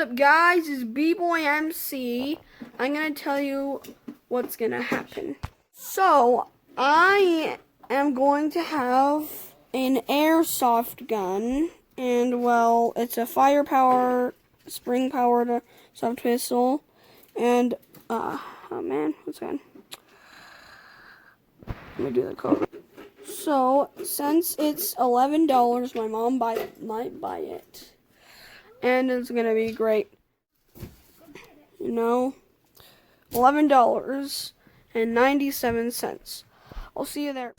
up, guys? It's B-Boy MC. I'm gonna tell you what's gonna happen. So, I am going to have an airsoft gun, and well, it's a firepower, spring-powered soft pistol, and oh man, what's that? Let me do the code. So, since it's $11, my mom might buy it. And it's gonna be great. You know, $11.97. I'll see you there.